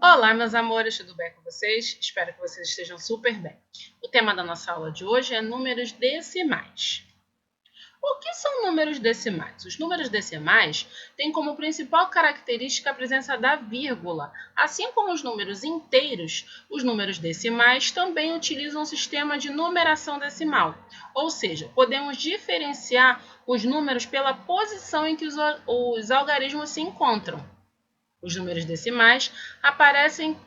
Olá, meus amores, tudo bem com vocês? Espero que vocês estejam super bem. O tema da nossa aula de hoje é números decimais. O que são números decimais? Os números decimais têm como principal característica a presença da vírgula. Assim como os números inteiros, os números decimais também utilizam um sistema de numeração decimal. Ou seja, podemos diferenciar os números pela posição em que os algarismos se encontram. Os números decimais aparecem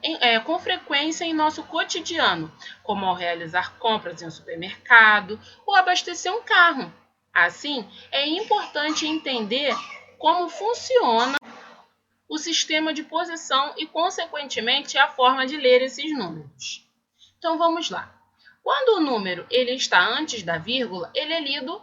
com frequência em nosso cotidiano, como ao realizar compras em um supermercado ou abastecer um carro. Assim, é importante entender como funciona o sistema de posição e, consequentemente, a forma de ler esses números. Então, vamos lá. Quando o número ele está antes da vírgula, ele é lido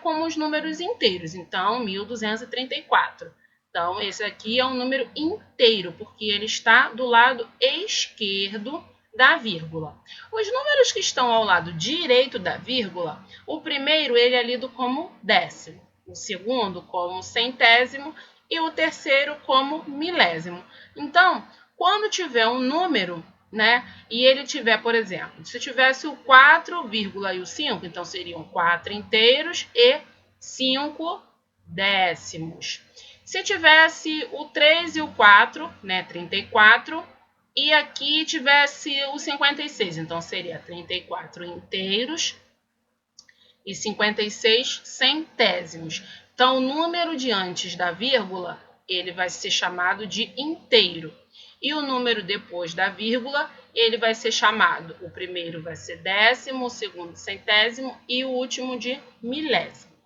como os números inteiros. Então, 1234. Então, esse aqui é um número inteiro, porque ele está do lado esquerdo da vírgula. Os números que estão ao lado direito da vírgula, o primeiro ele é lido como décimo, o segundo como centésimo e o terceiro como milésimo. Então, quando tiver um número, e ele tiver, por exemplo, se tivesse o 4, e o 5, então seriam 4 inteiros e 5 décimos. Se tivesse o 3 e o 4, 34, e aqui tivesse o 56, então seria 34 inteiros e 56 centésimos. Então, o número de antes da vírgula, ele vai ser chamado de inteiro. E o número depois da vírgula, ele vai ser chamado, o primeiro vai ser décimo, o segundo centésimo e o último de milésimo.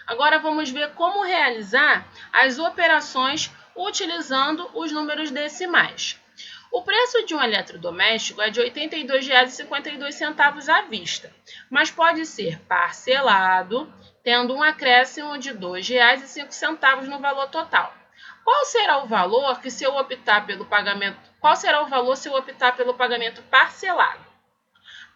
Agora vamos ver como realizar as operações utilizando os números decimais. O preço de um eletrodoméstico é de R$ 82,52 à vista, mas pode ser parcelado, tendo um acréscimo de R$ 2,05 no valor total. Qual será o valor se eu optar pelo pagamento? Qual será o valor se eu optar pelo pagamento parcelado?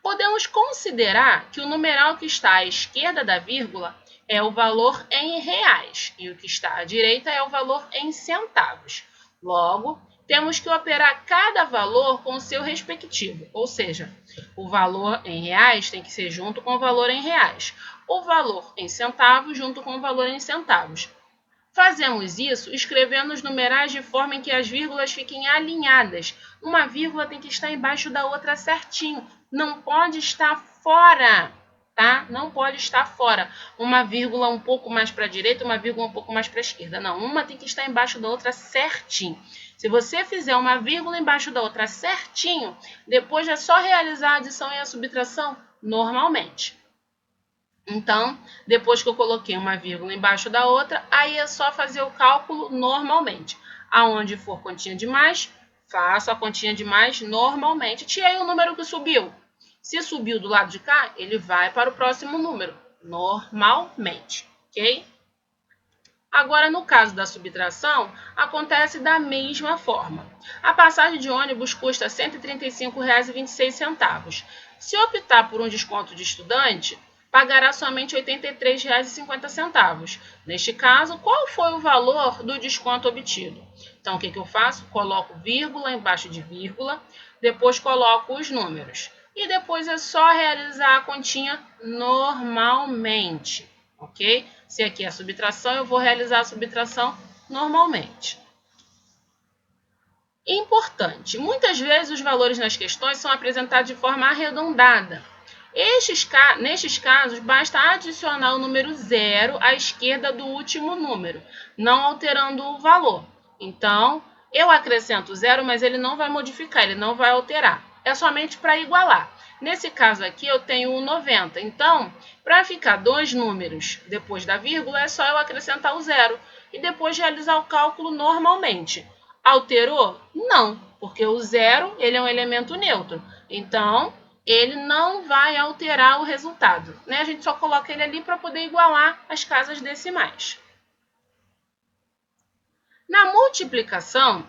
Podemos considerar que o numeral que está à esquerda da vírgula é o valor em reais e o que está à direita é o valor em centavos. Logo, temos que operar cada valor com o seu respectivo, ou seja, o valor em reais tem que ser junto com o valor em reais, o valor em centavos junto com o valor em centavos. Fazemos isso escrevendo os numerais de forma em que as vírgulas fiquem alinhadas. Uma vírgula tem que estar embaixo da outra certinho, não pode estar fora, tá? Não pode estar fora. Uma vírgula um pouco mais para a direita, uma vírgula um pouco mais para a esquerda. Não, uma tem que estar embaixo da outra certinho. Se você fizer uma vírgula embaixo da outra certinho, depois é só realizar a adição e a subtração normalmente. Então, depois que eu coloquei uma vírgula embaixo da outra, aí é só fazer o cálculo normalmente. Aonde for continha de mais, faço a continha de mais normalmente. Tirei o número que subiu. Se subiu do lado de cá, ele vai para o próximo número, normalmente, ok? Agora, no caso da subtração, acontece da mesma forma. A passagem de ônibus custa R$ 135,26. Se optar por um desconto de estudante, pagará somente R$ 83,50. Neste caso, qual foi o valor do desconto obtido? Então, o que eu faço? Coloco vírgula embaixo de vírgula, depois coloco os números. E depois é só realizar a continha normalmente, ok? Se aqui é a subtração, eu vou realizar a subtração normalmente. Importante, muitas vezes os valores nas questões são apresentados de forma arredondada. Nestes casos, basta adicionar o número 0 à esquerda do último número, não alterando o valor. Então, eu acrescento 0, mas ele não vai modificar, ele não vai alterar. É somente para igualar. Nesse caso aqui, eu tenho o 90. Então, para ficar dois números depois da vírgula, é só eu acrescentar o 0 e depois realizar o cálculo normalmente. Alterou? Não, porque o 0 ele é um elemento neutro. Então, ele não vai alterar o resultado, A gente só coloca ele ali para poder igualar as casas decimais. Na multiplicação,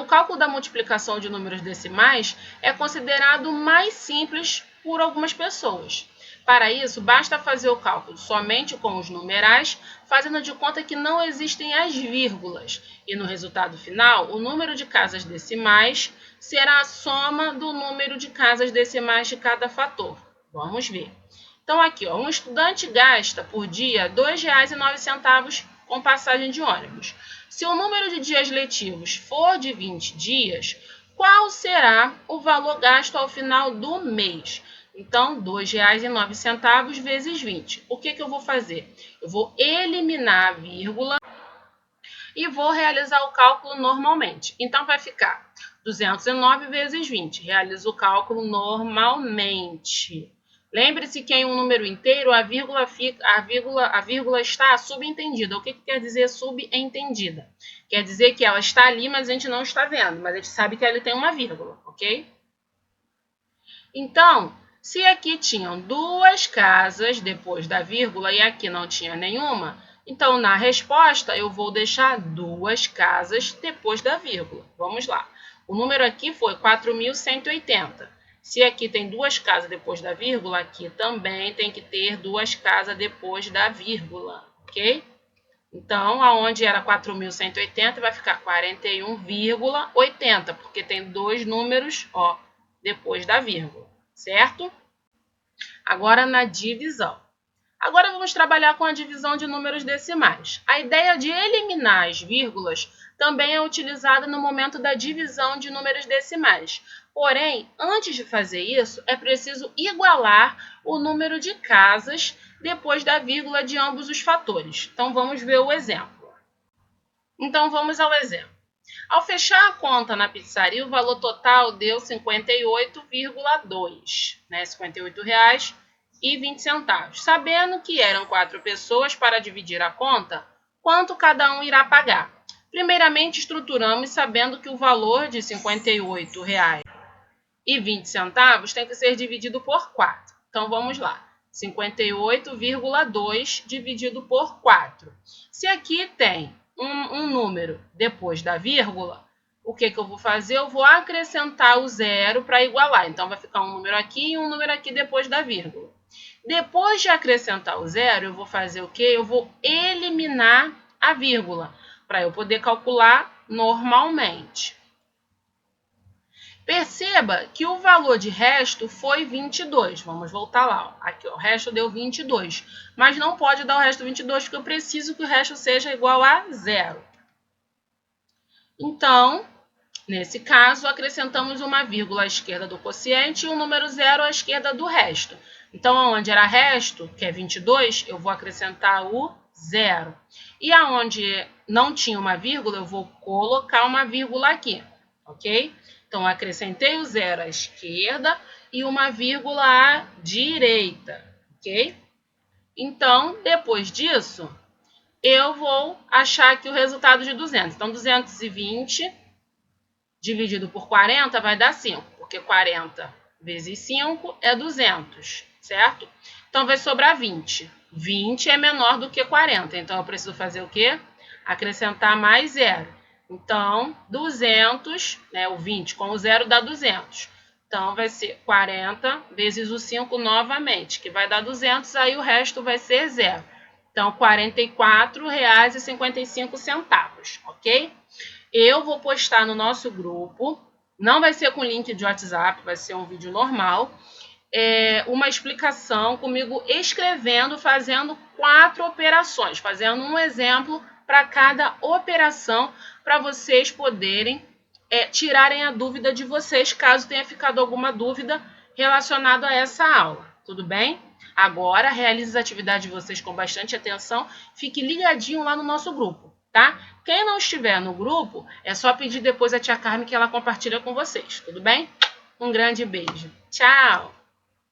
o cálculo da multiplicação de números decimais é considerado mais simples por algumas pessoas. Para isso, basta fazer o cálculo somente com os numerais, fazendo de conta que não existem as vírgulas. E no resultado final, o número de casas decimais será a soma do número de casas decimais de cada fator. Vamos ver. Então, aqui, ó, um estudante gasta por dia R$ 2,09 com passagem de ônibus. Se o número de dias letivos for de 20 dias, qual será o valor gasto ao final do mês? Então, R$ 2,09 vezes 20. O que eu vou fazer? Eu vou eliminar a vírgula e vou realizar o cálculo normalmente. Então, vai ficar 209 vezes 20. Realizo o cálculo normalmente. Lembre-se que em um número inteiro, a vírgula está subentendida. O que quer dizer subentendida? Quer dizer que ela está ali, mas a gente não está vendo. Mas a gente sabe que ela tem uma vírgula, ok? Então, se aqui tinham 2 casas depois da vírgula e aqui não tinha nenhuma, então na resposta eu vou deixar 2 casas depois da vírgula. Vamos lá. O número aqui foi 4.180. Se aqui tem 2 casas depois da vírgula, aqui também tem que ter 2 casas depois da vírgula, ok? Então, aonde era 4.180, vai ficar 41,80, porque tem 2 números, ó, depois da vírgula, certo? Agora, na divisão. Agora, vamos trabalhar com a divisão de números decimais. A ideia de eliminar as vírgulas também é utilizada no momento da divisão de números decimais. Porém, antes de fazer isso, é preciso igualar o número de casas depois da vírgula de ambos os fatores. Então, vamos ver o exemplo. Então, vamos ao exemplo. Ao fechar a conta na pizzaria, o valor total deu R$ 58,2, né? R$ 58,20. Sabendo que eram 4 pessoas para dividir a conta, quanto cada um irá pagar? Primeiramente, estruturamos sabendo que o valor de R$ 58,20 tem que ser dividido por 4. Então, vamos lá. 58,2 dividido por 4. Se aqui tem um número depois da vírgula, o que eu vou fazer? Eu vou acrescentar o zero para igualar. Então, vai ficar um número aqui e um número aqui depois da vírgula. Depois de acrescentar o zero, eu vou fazer o quê? Eu vou eliminar a vírgula, para eu poder calcular normalmente. Perceba que o valor de resto foi 22. Vamos voltar lá. Ó. Aqui, ó, o resto deu 22. Mas não pode dar o resto 22, porque eu preciso que o resto seja igual a zero. Então, nesse caso, acrescentamos uma vírgula à esquerda do quociente e o número zero à esquerda do resto. Então, onde era resto, que é 22, eu vou acrescentar o zero. E aonde não tinha uma vírgula, eu vou colocar uma vírgula aqui, ok? Então, acrescentei o zero à esquerda e uma vírgula à direita, ok? Então, depois disso, eu vou achar aqui o resultado de 200. Então, 220 dividido por 40 vai dar 5, porque 40 vezes 5 é 200, certo? Então, vai sobrar 20. 20 é menor do que 40, então eu preciso fazer o quê? Acrescentar mais zero. Então, 200, né, o 20 com o zero dá 200. Então, vai ser 40 vezes o 5 novamente, que vai dar 200, aí o resto vai ser zero. Então, R$ 44,55, ok? Eu vou postar no nosso grupo, não vai ser com link de WhatsApp, vai ser um vídeo normal, uma explicação comigo escrevendo, fazendo 4 operações, fazendo um exemplo para cada operação, para vocês poderem tirarem a dúvida de vocês, caso tenha ficado alguma dúvida relacionada a essa aula, tudo bem? Agora, realize as atividades de vocês com bastante atenção, fique ligadinho lá no nosso grupo, tá? Quem não estiver no grupo, é só pedir depois a tia Carmen que ela compartilha com vocês, tudo bem? Um grande beijo. Tchau!